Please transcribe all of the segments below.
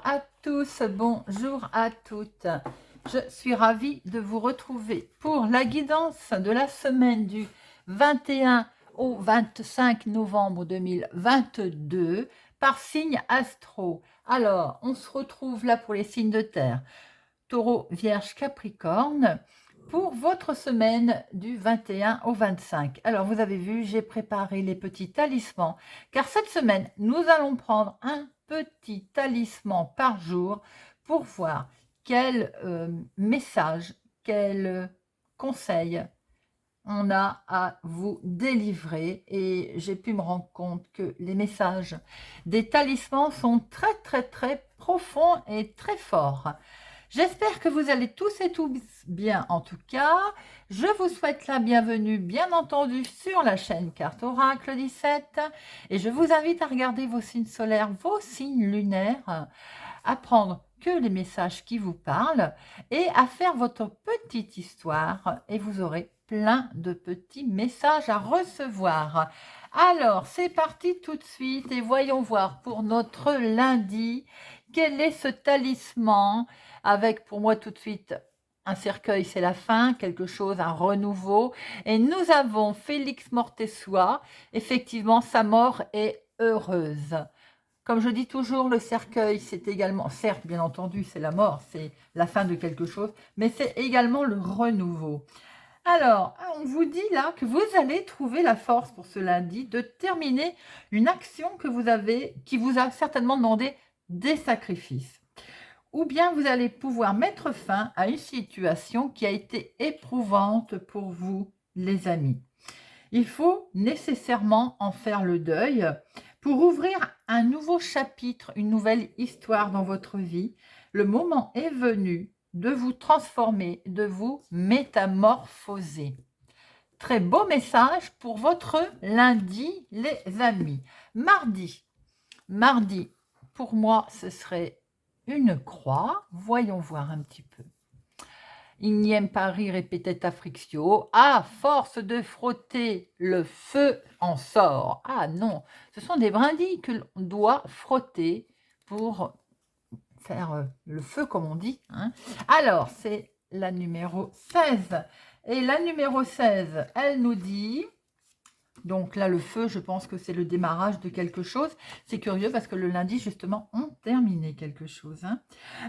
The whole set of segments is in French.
à tous, bonjour à toutes. Je suis ravie de vous retrouver pour la guidance de la semaine du 21 au 25 novembre 2022 par signe astro. Alors, on se retrouve là pour les signes de terre, Taureau, Vierge, Capricorne, pour votre semaine du 21 au 25. Alors, vous avez vu, j'ai préparé les petits talismans, car cette semaine, nous allons prendre un petit talisman par jour pour voir quel message, quel conseil on a à vous délivrer. Et j'ai pu me rendre compte que les messages des talismans sont très, très, très profonds et très forts. J'espère que vous allez tous et tous bien en tout cas. Je vous souhaite la bienvenue bien entendu sur la chaîne Carte Oracle 17 et je vous invite à regarder vos signes solaires, vos signes lunaires, à prendre que les messages qui vous parlent et à faire votre petite histoire et vous aurez plein de petits messages à recevoir. Alors, c'est parti tout de suite et voyons voir pour notre lundi, quel est ce talisman avec pour moi tout de suite un cercueil, c'est la fin, quelque chose, un renouveau. Et nous avons Félix Mortessois, effectivement, sa mort est heureuse. Comme je dis toujours, le cercueil, c'est également, certes, bien entendu, c'est la mort, c'est la fin de quelque chose, mais c'est également le renouveau. Alors, on vous dit là que vous allez trouver la force pour ce lundi de terminer une action que vous avez, qui vous a certainement demandé des sacrifices. Ou bien vous allez pouvoir mettre fin à une situation qui a été éprouvante pour vous, les amis. Il faut nécessairement en faire le deuil pour ouvrir un nouveau chapitre, une nouvelle histoire dans votre vie. Le moment est venu de vous transformer, de vous métamorphoser. Très beau message pour votre lundi, les amis. Mardi, pour moi, ce serait une croix. Voyons voir un petit peu. Igniem pari répétait Frictio. À force de frotter, le feu en sort. Ah non, ce sont des brindilles que l'on doit frotter pour faire le feu, comme on dit. Hein. Alors, c'est la numéro 16. Et la numéro 16, elle nous dit... Donc là, le feu, je pense que c'est le démarrage de quelque chose. C'est curieux parce que le lundi, justement, on terminait quelque chose. Hein.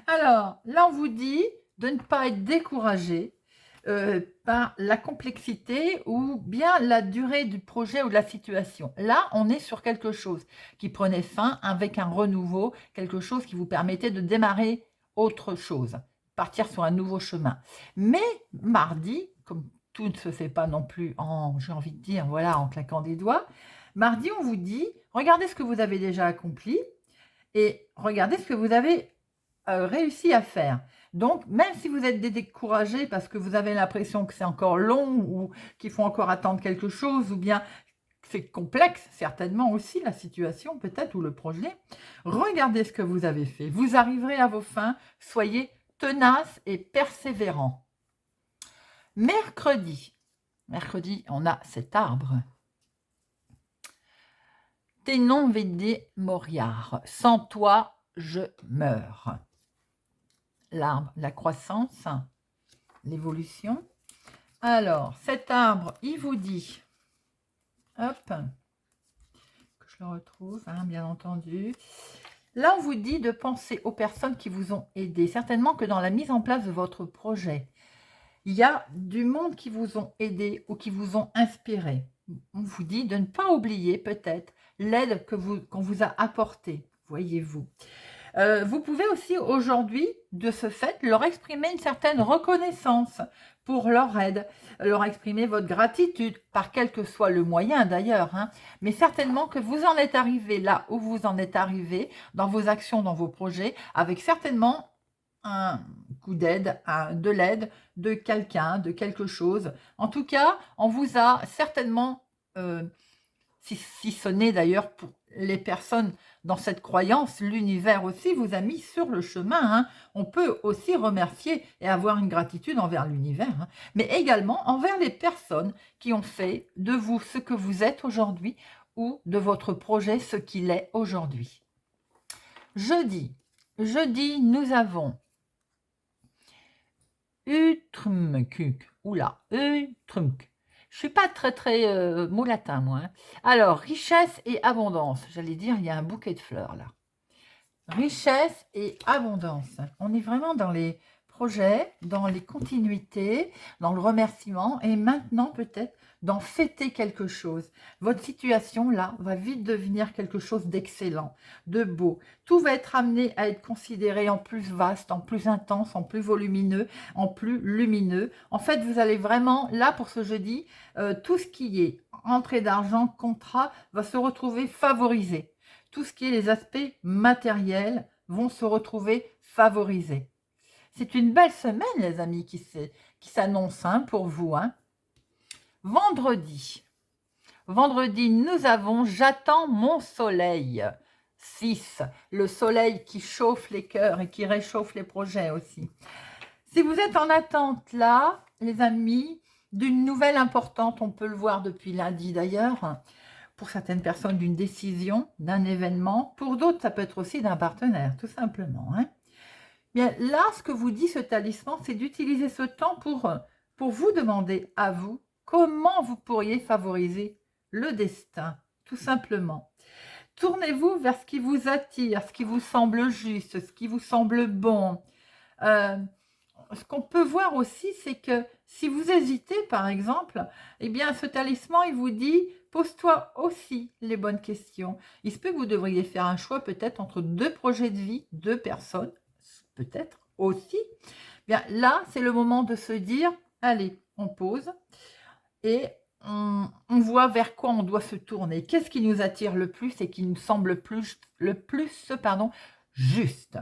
Alors, là, on vous dit de ne pas être découragé par la complexité ou bien la durée du projet ou de la situation. Là, on est sur quelque chose qui prenait fin avec un renouveau, quelque chose qui vous permettait de démarrer autre chose, partir sur un nouveau chemin. Mais mardi, comme tout ne se fait pas non plus en, j'ai envie de dire, voilà, en claquant des doigts, mardi, on vous dit, regardez ce que vous avez déjà accompli et regardez ce que vous avez réussi à faire. Donc, même si vous êtes découragé parce que vous avez l'impression que c'est encore long ou qu'il faut encore attendre quelque chose ou bien c'est complexe, certainement aussi la situation peut-être ou le projet, regardez ce que vous avez fait. Vous arriverez à vos fins, soyez tenace et persévérant. Mercredi, on a cet arbre. Tenon vede moriar. Sans toi, je meurs. L'arbre, la croissance, l'évolution. Alors, cet arbre, il vous dit, hop, que je le retrouve, hein, bien entendu. Là, on vous dit de penser aux personnes qui vous ont aidé. Certainement que dans la mise en place de votre projet, il y a du monde qui vous ont aidé ou qui vous ont inspiré. On vous dit de ne pas oublier peut-être l'aide qu'on vous a apportée, voyez-vous. Vous pouvez aussi aujourd'hui, de ce fait, leur exprimer une certaine reconnaissance pour leur aide, leur exprimer votre gratitude, par quel que soit le moyen d'ailleurs, hein, mais certainement que vous en êtes arrivé là où vous en êtes arrivé, dans vos actions, dans vos projets, avec certainement un coup d'aide, de l'aide de quelqu'un, de quelque chose. En tout cas, on vous a certainement, si ce n'est d'ailleurs pour les personnes dans cette croyance, l'univers aussi vous a mis sur le chemin. Hein. On peut aussi remercier et avoir une gratitude envers l'univers, hein, mais également envers les personnes qui ont fait de vous ce que vous êtes aujourd'hui ou de votre projet ce qu'il est aujourd'hui. Jeudi, jeudi, nous avons Utrumkuk. Oula, Utrumk. Je suis pas très mot latin, moi. Hein. Alors, richesse et abondance. J'allais dire, il y a un bouquet de fleurs, là. Richesse et abondance. On est vraiment dans les projets, dans les continuités, dans le remerciement et maintenant peut-être dans fêter quelque chose. Votre situation là va vite devenir quelque chose d'excellent, de beau. Tout va être amené à être considéré en plus vaste, en plus intense, en plus volumineux, en plus lumineux. En fait, vous allez vraiment, là pour ce jeudi, tout ce qui est entrée d'argent, contrat, va se retrouver favorisé. Tout ce qui est les aspects matériels vont se retrouver favorisés. C'est une belle semaine, les amis, qui s'annonce hein, pour vous. Hein. Vendredi. Vendredi, nous avons « J'attends mon soleil ». 6. Le soleil qui chauffe les cœurs et qui réchauffe les projets aussi. Si vous êtes en attente là, les amis, d'une nouvelle importante, on peut le voir depuis lundi d'ailleurs, pour certaines personnes d'une décision, d'un événement. Pour d'autres, ça peut être aussi d'un partenaire, tout simplement. Hein. Bien, là, ce que vous dit ce talisman, c'est d'utiliser ce temps pour vous demander à vous comment vous pourriez favoriser le destin, tout simplement. Tournez-vous vers ce qui vous attire, ce qui vous semble juste, ce qui vous semble bon. Ce qu'on peut voir aussi, c'est que si vous hésitez, par exemple, eh bien, ce talisman, il vous dit, pose-toi aussi les bonnes questions. Il se peut que vous devriez faire un choix peut-être entre deux projets de vie, deux personnes, peut-être aussi. Bien, là, c'est le moment de se dire, allez, on pose et on voit vers quoi on doit se tourner. Qu'est-ce qui nous attire le plus et qui nous semble le plus juste.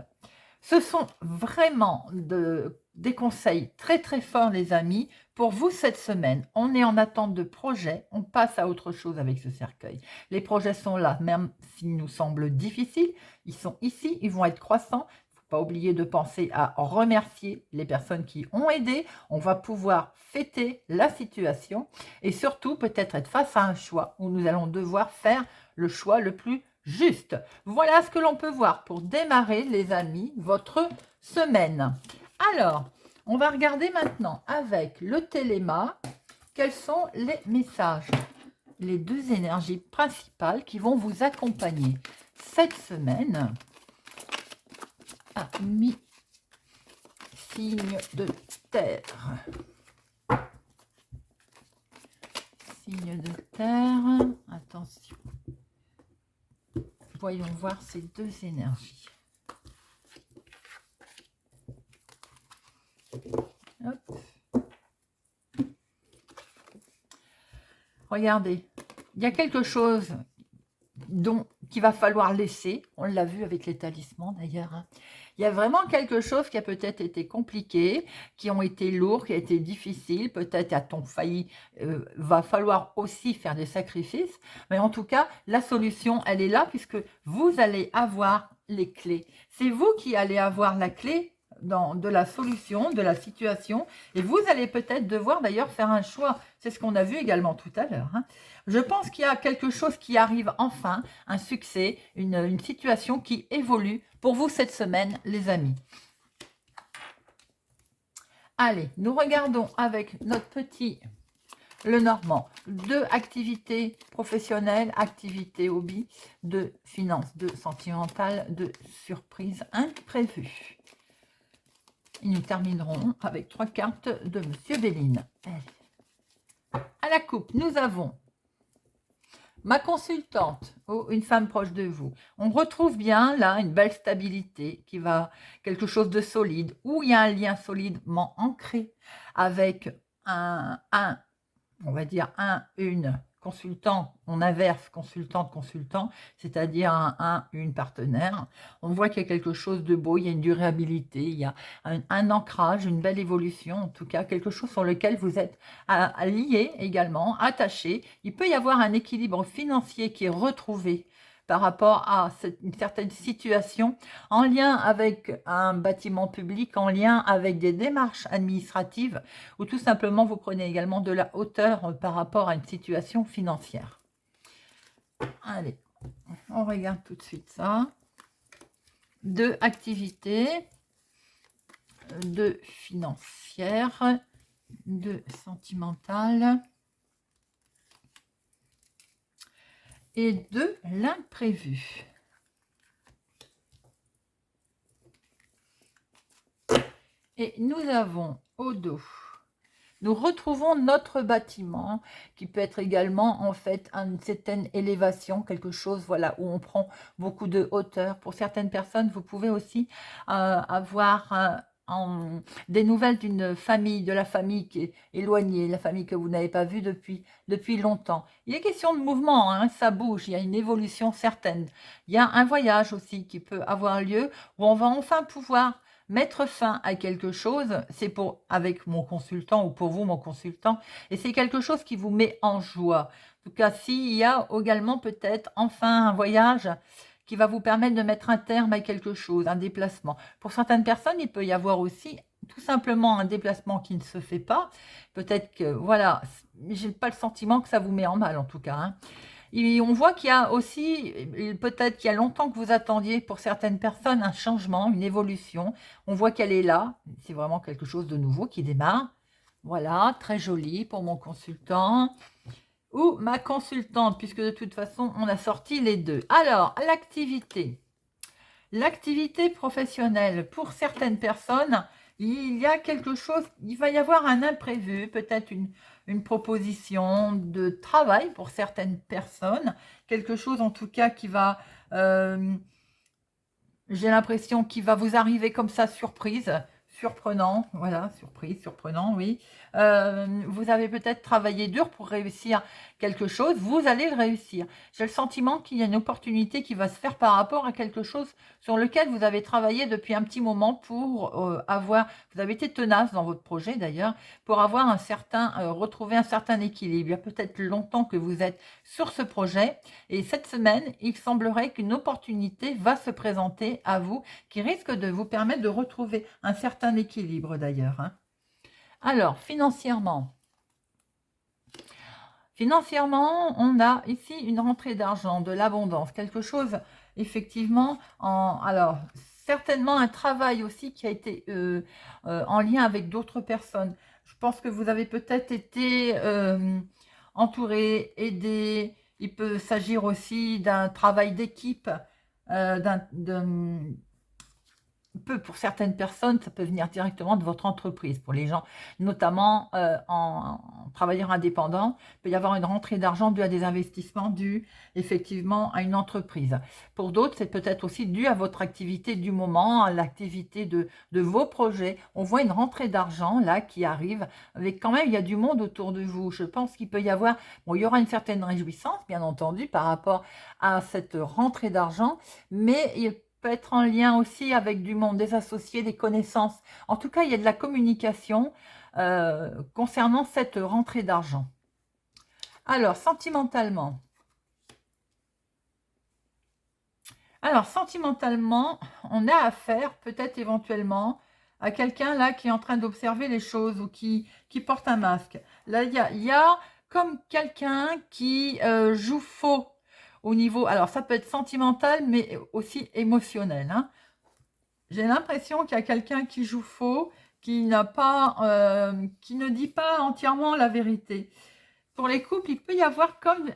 Ce sont vraiment des conseils très très forts, les amis, pour vous cette semaine. On est en attente de projets, on passe à autre chose avec ce cercueil. Les projets sont là, même s'ils nous semblent difficiles, ils sont ici, ils vont être croissants. Il ne faut pas oublier de penser à remercier les personnes qui ont aidé. On va pouvoir fêter la situation et surtout peut-être être face à un choix où nous allons devoir faire le choix le plus juste. Voilà ce que l'on peut voir pour démarrer, les amis, votre semaine. Alors, on va regarder maintenant avec le téléma quels sont les messages, les deux énergies principales qui vont vous accompagner cette semaine. Mi signe de terre. Signe de terre. Attention. Voyons voir ces deux énergies. Hop. Regardez, il y a quelque chose qu'il va falloir laisser. On l'a vu avec les talismans d'ailleurs. Hein. Il y a vraiment quelque chose qui a peut-être été compliqué, qui ont été lourds, qui a été difficile. Peut-être a-t-on failli, va falloir aussi faire des sacrifices. Mais en tout cas, la solution, elle est là puisque vous allez avoir les clés. C'est vous qui allez avoir la clé de la solution, de la situation. Et vous allez peut-être devoir d'ailleurs faire un choix. C'est ce qu'on a vu également tout à l'heure. Hein. Je pense qu'il y a quelque chose qui arrive enfin, un succès, une situation qui évolue pour vous cette semaine, les amis. Allez, nous regardons avec notre petit le Normand, de activités professionnelles, activités hobby, de finances, de sentimentales, de surprises imprévues. Et nous terminerons avec 3 cartes de Monsieur Béline. À la coupe, nous avons ma consultante, ou une femme proche de vous. On retrouve bien là une belle stabilité, qui va quelque chose de solide, où il y a un lien solidement ancré avec on va dire une consultant, on inverse consultante, consultant, c'est-à-dire une partenaire. On voit qu'il y a quelque chose de beau, il y a une durabilité, il y a un ancrage, une belle évolution, en tout cas, quelque chose sur lequel vous êtes lié également, attaché. Il peut y avoir un équilibre financier qui est retrouvé par rapport à une certaine situation en lien avec un bâtiment public, en lien avec des démarches administratives ou tout simplement vous prenez également de la hauteur par rapport à une situation financière. Allez, on regarde tout de suite ça. 2 activités, 2 financières, 2 sentimentales et 2 l'imprévu. Et nous avons au dos, nous retrouvons notre bâtiment qui peut être également en fait une certaine élévation, quelque chose voilà où on prend beaucoup de hauteur. Pour certaines personnes, vous pouvez aussi avoir des nouvelles d'une famille, de la famille qui est éloignée, la famille que vous n'avez pas vue depuis longtemps. Il est question de mouvement, hein, ça bouge, il y a une évolution certaine. Il y a un voyage aussi qui peut avoir lieu où on va enfin pouvoir mettre fin à quelque chose, c'est pour avec mon consultant ou pour vous mon consultant, et c'est quelque chose qui vous met en joie. En tout cas, s'il y a également peut-être enfin un voyage qui va vous permettre de mettre un terme à quelque chose, un déplacement. Pour certaines personnes, il peut y avoir aussi tout simplement un déplacement qui ne se fait pas. Peut-être que, voilà, j'ai pas le sentiment que ça vous met en mal en tout cas, hein. Et on voit qu'il y a aussi, peut-être qu'il y a longtemps que vous attendiez pour certaines personnes un changement, une évolution. On voit qu'elle est là. C'est vraiment quelque chose de nouveau qui démarre. Voilà, très joli pour mon consultant ou ma consultante, puisque de toute façon, on a sorti les deux. Alors, l'activité. L'activité professionnelle, pour certaines personnes, il y a quelque chose, il va y avoir un imprévu, peut-être une proposition de travail pour certaines personnes, quelque chose en tout cas qui va, j'ai l'impression qu'il va vous arriver comme ça, surprise, surprenant, voilà, surprise, surprenant, oui. Vous avez peut-être travaillé dur pour réussir quelque chose, vous allez le réussir. J'ai le sentiment qu'il y a une opportunité qui va se faire par rapport à quelque chose sur lequel vous avez travaillé depuis un petit moment pour avoir, vous avez été tenace dans votre projet d'ailleurs, pour avoir un certain, retrouver un certain équilibre. Il y a peut-être longtemps que vous êtes sur ce projet et cette semaine, il semblerait qu'une opportunité va se présenter à vous qui risque de vous permettre de retrouver un certain équilibre d'ailleurs, hein. Alors, financièrement, on a ici une rentrée d'argent, de l'abondance, quelque chose effectivement alors certainement un travail aussi qui a été en lien avec d'autres personnes. Je pense que vous avez peut-être été entouré, aidé. Il peut s'agir aussi d'un travail d'équipe, pour certaines personnes, ça peut venir directement de votre entreprise. Pour les gens, notamment en travailleurs indépendants, il peut y avoir une rentrée d'argent due à des investissements dus effectivement à une entreprise. Pour d'autres, c'est peut-être aussi dû à votre activité du moment, à l'activité de vos projets. On voit une rentrée d'argent là qui arrive, avec quand même, il y a du monde autour de vous. Je pense qu'il peut y avoir, bon, il y aura une certaine réjouissance, bien entendu, par rapport à cette rentrée d'argent, mais il peut être en lien aussi avec du monde, des associés, des connaissances. En tout cas, il y a de la communication concernant cette rentrée d'argent. Alors, sentimentalement. On a affaire peut-être éventuellement à quelqu'un là qui est en train d'observer les choses ou qui porte un masque. Là, il y a comme quelqu'un qui joue faux au niveau, alors ça peut être sentimental, mais aussi émotionnel, hein. J'ai l'impression qu'il y a quelqu'un qui joue faux, qui qui ne dit pas entièrement la vérité. Pour les couples, il peut y avoir comme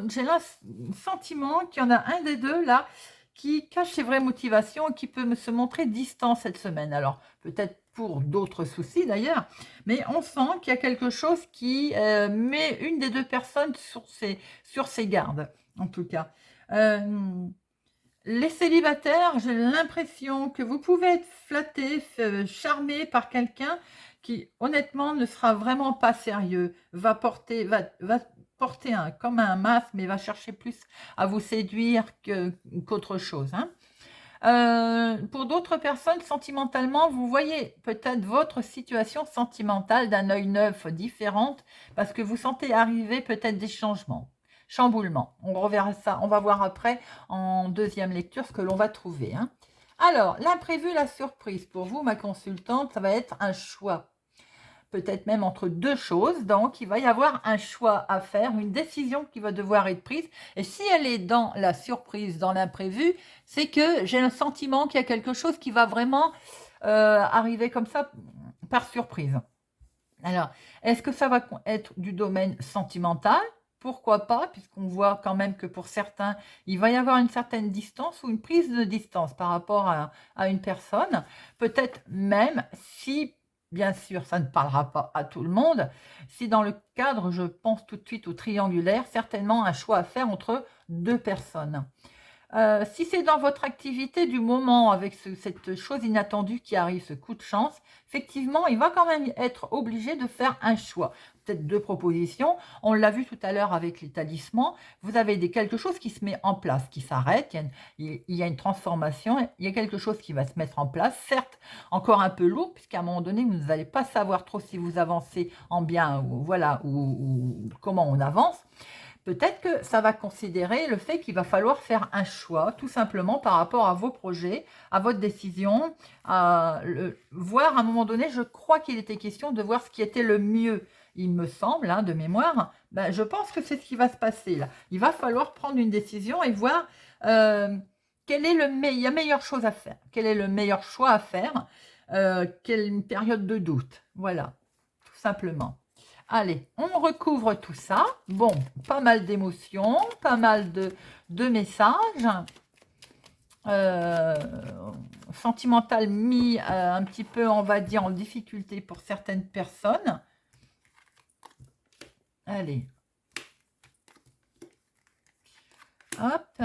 j'ai le sentiment qu'il y en a un des deux là qui cache ses vraies motivations et qui peut se montrer distant cette semaine. Alors, peut-être pour d'autres soucis d'ailleurs, mais on sent qu'il y a quelque chose qui met une des deux personnes sur ses gardes, en tout cas. Les célibataires, j'ai l'impression que vous pouvez être flatté, charmé par quelqu'un qui, honnêtement, ne sera vraiment pas sérieux, va porter comme un masque, mais va chercher plus à vous séduire qu'autre chose, hein. Pour d'autres personnes, sentimentalement, vous voyez peut-être votre situation sentimentale d'un œil neuf, différente, parce que vous sentez arriver peut-être des changements. Chamboulement. On reverra ça, on va voir après en deuxième lecture ce que l'on va trouver, hein. Alors, l'imprévu, la surprise. Pour vous, ma consultante, ça va être un choix. peut-être même entre deux choses. Donc, il va y avoir un choix à faire, une décision qui va devoir être prise. Et si elle est dans la surprise, dans l'imprévu, c'est que j'ai le sentiment qu'il y a quelque chose qui va vraiment arriver comme ça par surprise. Alors, est-ce que ça va être du domaine sentimental? Pourquoi pas, puisqu'on voit quand même que pour certains, il va y avoir une certaine distance ou une prise de distance par rapport à une personne. Peut-être même si, bien sûr, ça ne parlera pas à tout le monde, si dans le cadre, je pense tout de suite au triangulaire, certainement un choix à faire entre deux personnes. Si c'est dans votre activité du moment, avec cette chose inattendue qui arrive, ce coup de chance, effectivement, il va quand même être obligé de faire un choix. Peut-être deux propositions. On l'a vu tout à l'heure avec les talismans. Vous avez quelque chose qui se met en place, qui s'arrête. Il y a une transformation. Il y a quelque chose qui va se mettre en place. Certes, encore un peu lourd, puisqu'à un moment donné, vous n'allez pas savoir trop si vous avancez en bien ou, voilà, ou comment on avance. Peut-être que ça va considérer le fait qu'il va falloir faire un choix, tout simplement par rapport à vos projets, à votre décision, voir à un moment donné, je crois qu'il était question de voir ce qui était le mieux, il me semble, hein, de mémoire. Ben, je pense que c'est ce qui va se passer là. Il va falloir prendre une décision et voir quel est la meilleure chose à faire, quel est le meilleur choix à faire, quelle période de doute. Voilà, tout simplement. Allez, on recouvre tout ça. Bon, pas mal d'émotions, pas mal de messages. Sentimental mis un petit peu, on va dire, en difficulté pour certaines personnes. Allez. Hop.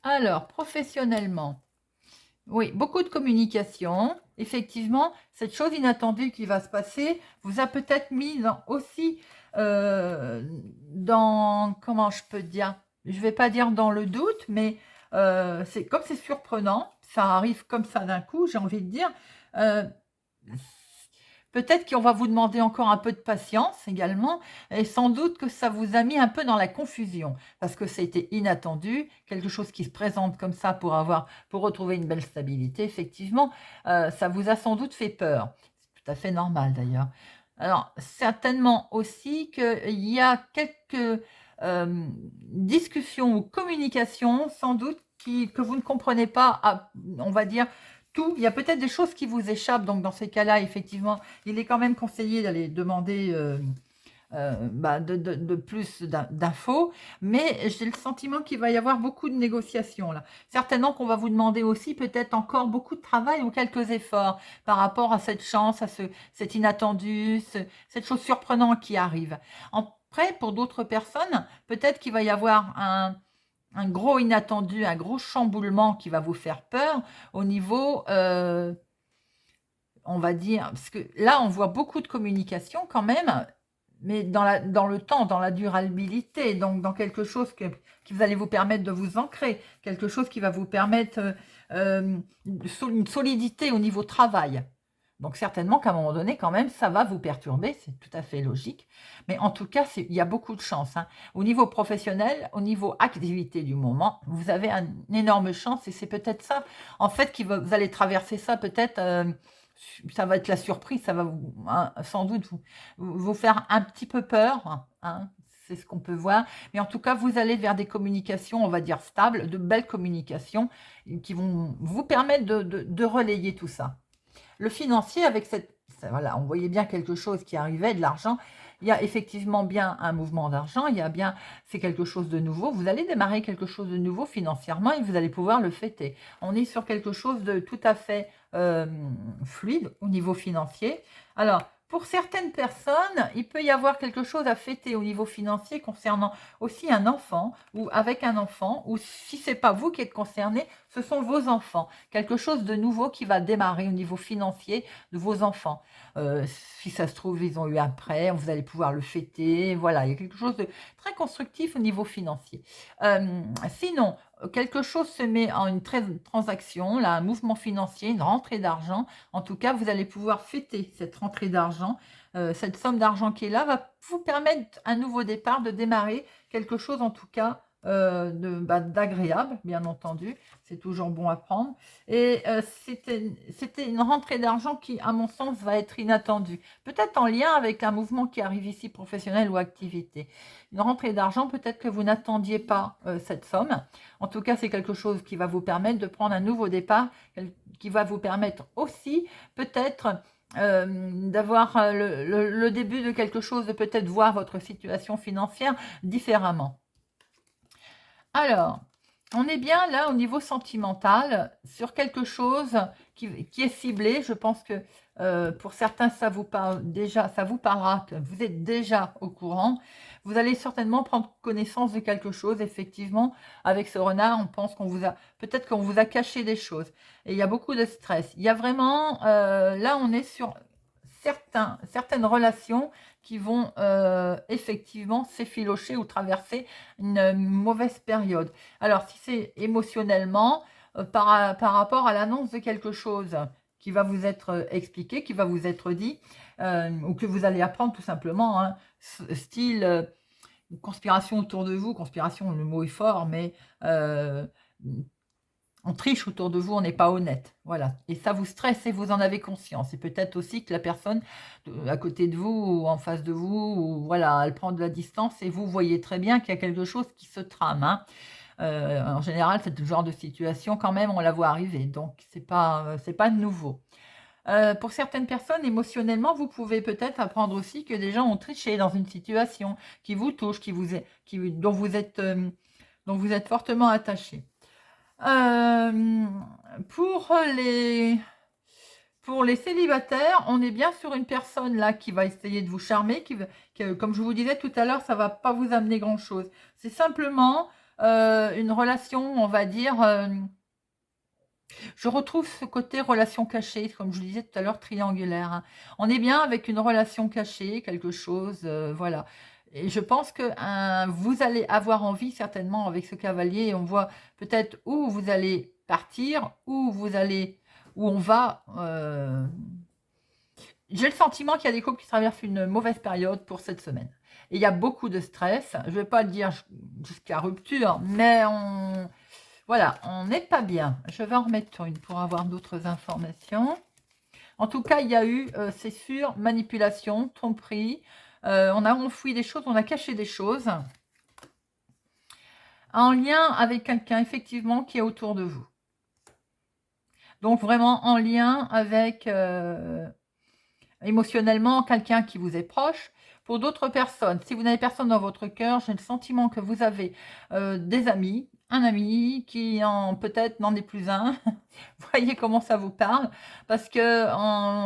Alors, professionnellement, oui, beaucoup de communication. Effectivement, cette chose inattendue qui va se passer vous a peut-être mis aussi dans, comment je peux dire, je ne vais pas dire dans le doute, mais c'est comme c'est surprenant, ça arrive comme ça d'un coup, j'ai envie de dire. euh, Peut-être qu'on va vous demander encore un peu de patience également, et sans doute que ça vous a mis un peu dans la confusion, parce que c'était inattendu, quelque chose qui se présente comme ça pour retrouver une belle stabilité, effectivement, ça vous a sans doute fait peur. C'est tout à fait normal d'ailleurs. Alors, certainement aussi qu'il y a quelques discussions ou communications, sans doute, que vous ne comprenez pas, on va dire, tout. Il y a peut-être des choses qui vous échappent, donc dans ces cas-là, effectivement, il est quand même conseillé d'aller demander de plus d'infos, mais j'ai le sentiment qu'il va y avoir beaucoup de négociations là. Certainement qu'on va vous demander aussi peut-être encore beaucoup de travail ou quelques efforts par rapport à cette chance, à cet inattendu, cette chose surprenante qui arrive. Après, pour d'autres personnes, peut-être qu'il va y avoir un gros inattendu, un gros chamboulement qui va vous faire peur au niveau, on va dire, parce que là, on voit beaucoup de communication quand même, mais dans le temps, dans la durabilité, donc dans quelque chose qui vous allez vous permettre de vous ancrer, quelque chose qui va vous permettre une solidité au niveau travail. Donc certainement qu'à un moment donné, quand même, ça va vous perturber, c'est tout à fait logique. Mais en tout cas, il y a beaucoup de chance, hein. Au niveau professionnel, au niveau activité du moment, vous avez une énorme chance et c'est peut-être ça, en fait, vous allez traverser ça peut-être, ça va être la surprise, ça va hein, sans doute vous faire un petit peu peur, hein, c'est ce qu'on peut voir. Mais en tout cas, vous allez vers des communications, on va dire, stables, de belles communications qui vont vous permettre de relayer tout ça. Le financier, avec voilà, on voyait bien quelque chose qui arrivait, de l'argent. Il y a effectivement bien un mouvement d'argent, c'est quelque chose de nouveau. Vous allez démarrer quelque chose de nouveau financièrement et vous allez pouvoir le fêter. On est sur quelque chose de tout à fait fluide au niveau financier. Alors, pour certaines personnes, il peut y avoir quelque chose à fêter au niveau financier concernant aussi un enfant ou avec un enfant, ou si ce n'est pas vous qui êtes concerné, ce sont vos enfants. Quelque chose de nouveau qui va démarrer au niveau financier de vos enfants. Si ça se trouve, ils ont eu un prêt, vous allez pouvoir le fêter. Voilà, il y a quelque chose de très constructif au niveau financier. Sinon, quelque chose se met en une transaction, là, un mouvement financier, une rentrée d'argent. En tout cas, vous allez pouvoir fêter cette rentrée d'argent. Cette somme d'argent qui est là va vous permettre un nouveau départ, de démarrer quelque chose en tout cas d'agréable, bien entendu. C'est toujours bon à prendre. Et c'était une rentrée d'argent qui, à mon sens, va être inattendue. Peut-être en lien avec un mouvement qui arrive ici, professionnel ou activité. Une rentrée d'argent, peut-être que vous n'attendiez pas cette somme. En tout cas, c'est quelque chose qui va vous permettre de prendre un nouveau départ, qui va vous permettre aussi, peut-être, d'avoir le début de quelque chose, de peut-être voir votre situation financière différemment. Alors, on est bien là au niveau sentimental sur quelque chose qui est ciblé. Je pense que pour certains, ça vous parle déjà, ça vous parlera, que vous êtes déjà au courant. Vous allez certainement prendre connaissance de quelque chose. Effectivement, avec ce renard, on pense qu'on vous a, peut-être qu'on vous a caché des choses. Et il y a beaucoup de stress. Il y a vraiment, là, on est sur certaines relations qui vont effectivement s'effilocher ou traverser une mauvaise période. Alors, si c'est émotionnellement, par rapport à l'annonce de quelque chose qui va vous être expliqué, qui va vous être dit, ou que vous allez apprendre tout simplement, hein, style conspiration autour de vous, conspiration, le mot est fort, mais on triche autour de vous, on n'est pas honnête. Voilà. Et ça vous stresse et vous en avez conscience. Et peut-être aussi que la personne à côté de vous ou en face de vous, ou, voilà, elle prend de la distance et vous voyez très bien qu'il y a quelque chose qui se trame. Hein. En général, c'est le genre de situation, quand même, on la voit arriver. Donc, c'est pas nouveau. Pour certaines personnes, émotionnellement, vous pouvez peut-être apprendre aussi que des gens ont triché dans une situation qui vous touche, dont vous êtes fortement attaché. Pour les célibataires, on est bien sur une personne là qui va essayer de vous charmer, comme je vous disais tout à l'heure, ça va pas vous amener grand-chose. C'est simplement une relation, on va dire, je retrouve ce côté relation cachée, comme je vous disais tout à l'heure, triangulaire. Hein. On est bien avec une relation cachée, quelque chose, voilà. Et je pense que vous allez avoir envie, certainement, avec ce cavalier, on voit peut-être où vous allez partir, où on va. J'ai le sentiment qu'il y a des couples qui traversent une mauvaise période pour cette semaine. Et il y a beaucoup de stress. Je ne vais pas le dire jusqu'à rupture, mais voilà, on n'est pas bien. Je vais en remettre une pour avoir d'autres informations. En tout cas, il y a eu, c'est sûr, manipulation, tromperie. On a enfoui des choses, on a caché des choses. En lien avec quelqu'un, effectivement, qui est autour de vous. Donc, vraiment en lien avec, émotionnellement, quelqu'un qui vous est proche. Pour d'autres personnes, si vous n'avez personne dans votre cœur, j'ai le sentiment que vous avez des amis, un ami qui peut-être n'en est plus un. Voyez comment ça vous parle, parce que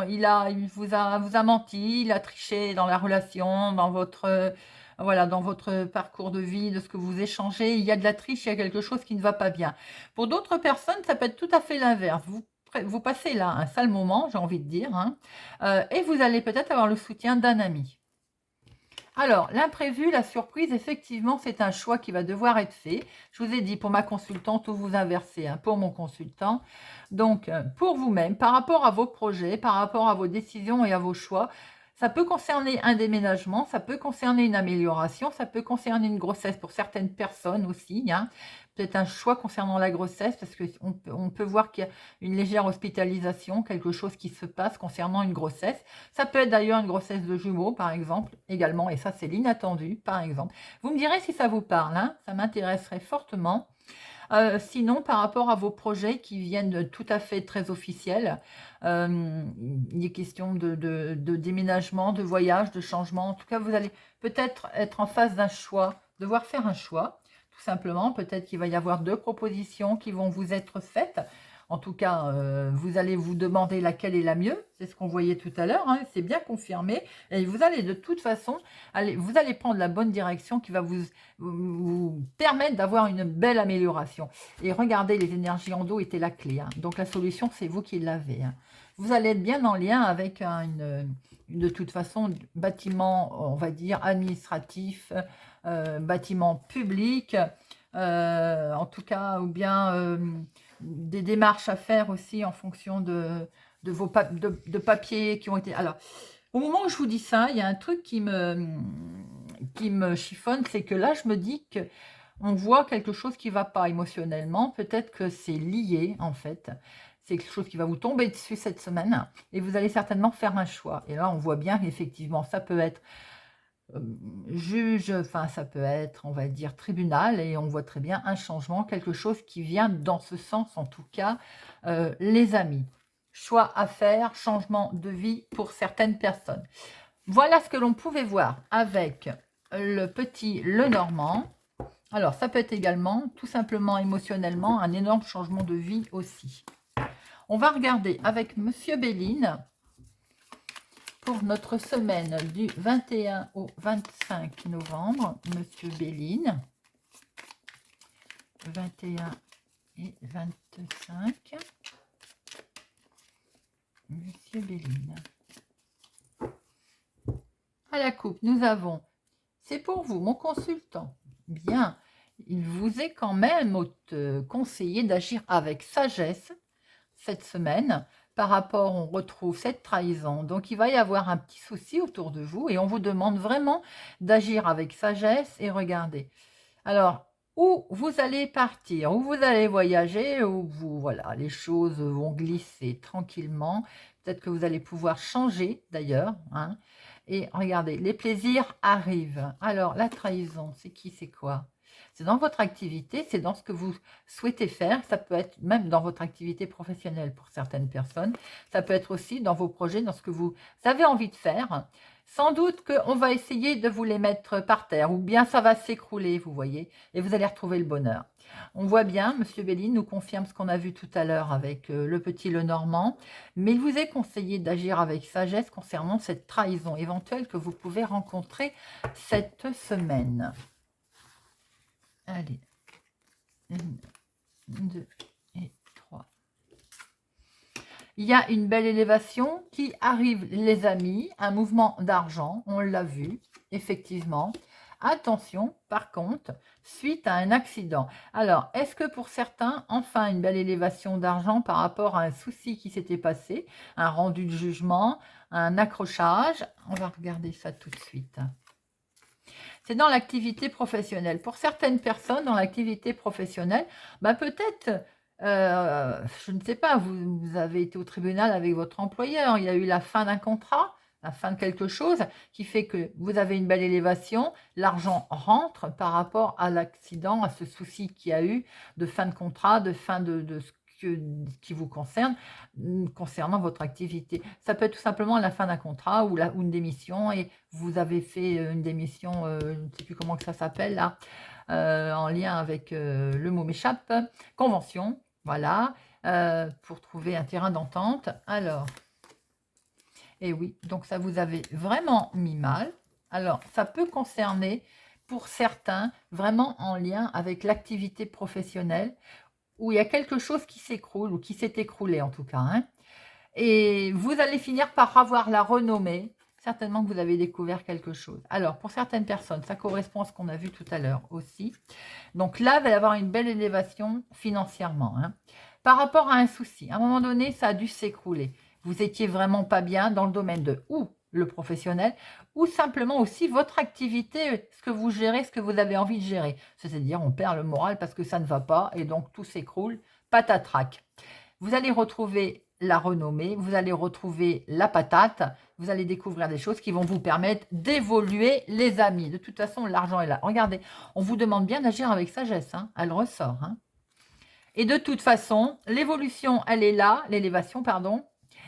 il vous a menti, il a triché dans la relation, voilà, dans votre parcours de vie, de ce que vous échangez. Il y a de la triche, il y a quelque chose qui ne va pas bien. Pour d'autres personnes, ça peut être tout à fait l'inverse. Vous passez là un sale moment, j'ai envie de dire, hein, et vous allez peut-être avoir le soutien d'un ami. Alors, l'imprévu, la surprise, effectivement, c'est un choix qui va devoir être fait. Je vous ai dit, pour ma consultante, ou vous inversez, hein, pour mon consultant. Donc, pour vous-même, par rapport à vos projets, par rapport à vos décisions et à vos choix, ça peut concerner un déménagement, ça peut concerner une amélioration, ça peut concerner une grossesse pour certaines personnes aussi. Hein. Peut-être un choix concernant la grossesse, parce qu'on peut voir qu'il y a une légère hospitalisation, quelque chose qui se passe concernant une grossesse. Ça peut être d'ailleurs une grossesse de jumeaux, par exemple, également, et ça, c'est l'inattendu, par exemple. Vous me direz si ça vous parle, hein, ça m'intéresserait fortement. Sinon, par rapport à vos projets qui viennent tout à fait très officiels, il est question de déménagement, de voyage, de changement. En tout cas, vous allez peut-être être en face d'un choix, devoir faire un choix, tout simplement. Peut-être qu'il va y avoir 2 propositions qui vont vous être faites. En tout cas, vous allez vous demander laquelle est la mieux. C'est ce qu'on voyait tout à l'heure. Hein, c'est bien confirmé. Et vous allez de toute façon, vous allez prendre la bonne direction qui va vous permettre d'avoir une belle amélioration. Et regardez, les énergies en dos étaient la clé. Hein. Donc la solution, c'est vous qui l'avez. Hein. Vous allez être bien en lien avec de toute façon, bâtiment, on va dire, administratif, bâtiment public, en tout cas, ou bien des démarches à faire aussi en fonction de vos papiers qui ont été... Alors, au moment où je vous dis ça, il y a un truc qui me chiffonne, c'est que là, je me dis que on voit quelque chose qui ne va pas émotionnellement. Peut-être que c'est lié, en fait. C'est quelque chose qui va vous tomber dessus cette semaine. Et vous allez certainement faire un choix. Et là, on voit bien qu'effectivement, ça peut être juge, enfin, ça peut être, on va dire, tribunal. Et on voit très bien un changement, quelque chose qui vient dans ce sens, en tout cas, les amis. Choix à faire, changement de vie pour certaines personnes. Voilà ce que l'on pouvait voir avec le petit Lenormand. Alors, ça peut être également, tout simplement émotionnellement, un énorme changement de vie aussi. On va regarder avec Monsieur Béline pour notre semaine du 21 au 25 novembre. Monsieur Béline, 21 et 25. Monsieur Béline. À la coupe, nous avons, c'est pour vous, mon consultant. Bien, il vous est quand même conseillé d'agir avec sagesse cette semaine. Par rapport, on retrouve cette trahison. Donc, il va y avoir un petit souci autour de vous et on vous demande vraiment d'agir avec sagesse et regardez. Alors, où vous allez partir, où vous allez voyager, où vous, voilà, les choses vont glisser tranquillement. Peut-être que vous allez pouvoir changer d'ailleurs, hein. Et regardez, les plaisirs arrivent. Alors, la trahison, c'est qui, c'est quoi? C'est dans votre activité, c'est dans ce que vous souhaitez faire. Ça peut être même dans votre activité professionnelle pour certaines personnes. Ça peut être aussi dans vos projets, dans ce que vous avez envie de faire. Sans doute qu'on va essayer de vous les mettre par terre ou bien ça va s'écrouler, vous voyez, et vous allez retrouver le bonheur. On voit bien, Monsieur Béline nous confirme ce qu'on a vu tout à l'heure avec le petit Lenormand, mais il vous est conseillé d'agir avec sagesse concernant cette trahison éventuelle que vous pouvez rencontrer cette semaine. Allez, 1, 2 et 3. Il y a une belle élévation qui arrive, les amis, un mouvement d'argent, on l'a vu, effectivement. Attention, par contre, suite à un accident. Alors, est-ce que pour certains, enfin, une belle élévation d'argent par rapport à un souci qui s'était passé, un rendu de jugement, un accrochage? On va regarder ça tout de suite. C'est dans l'activité professionnelle. Pour certaines personnes, dans l'activité professionnelle, bah peut-être, je ne sais pas, vous avez été au tribunal avec votre employeur, il y a eu la fin d'un contrat, la fin de quelque chose qui fait que vous avez une belle élévation, l'argent rentre par rapport à l'accident, à ce souci qu'il y a eu de fin de contrat, de fin de ce qui vous concerne, concernant votre activité. Ça peut être tout simplement la fin d'un contrat ou une démission et vous avez fait une démission, je ne sais plus comment que ça s'appelle là, en lien avec, le mot m'échappe, convention, voilà, pour trouver un terrain d'entente. Alors, et oui, donc ça vous avait vraiment mis mal. Alors, ça peut concerner pour certains vraiment en lien avec l'activité professionnelle où il y a quelque chose qui s'écroule ou qui s'est écroulé en tout cas, hein. Et vous allez finir par avoir la renommée. Certainement que vous avez découvert quelque chose. Alors, pour certaines personnes, ça correspond à ce qu'on a vu tout à l'heure aussi. Donc là, il va y avoir une belle élévation financièrement, hein. Par rapport à un souci, à un moment donné, ça a dû s'écrouler. Vous étiez vraiment pas bien dans le domaine de ou le professionnel, ou simplement aussi votre activité, ce que vous gérez, ce que vous avez envie de gérer. C'est-à-dire, on perd le moral parce que ça ne va pas et donc tout s'écroule, patatrac. Vous allez retrouver la renommée, vous allez retrouver la patate, vous allez découvrir des choses qui vont vous permettre d'évoluer, les amis. De toute façon, l'argent est là. Regardez, on vous demande bien d'agir avec sagesse, hein, elle ressort, hein. Et de toute façon, l'évolution, elle est là, l'élévation, pardon,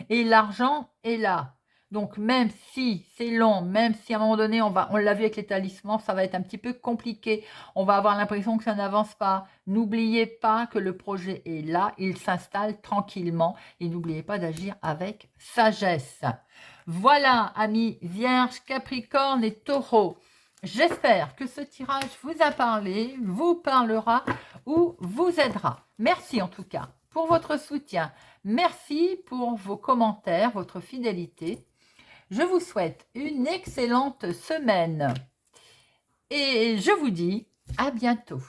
et l'argent est là. Donc, même si c'est long, même si à un moment donné, on l'a vu avec les talismans, ça va être un petit peu compliqué. On va avoir l'impression que ça n'avance pas. N'oubliez pas que le projet est là, il s'installe tranquillement. Et n'oubliez pas d'agir avec sagesse. Voilà, amis Vierge, Capricorne et Taureau. J'espère que ce tirage vous a parlé, vous parlera ou vous aidera. Merci en tout cas pour votre soutien. Merci pour vos commentaires, votre fidélité. Je vous souhaite une excellente semaine et je vous dis à bientôt.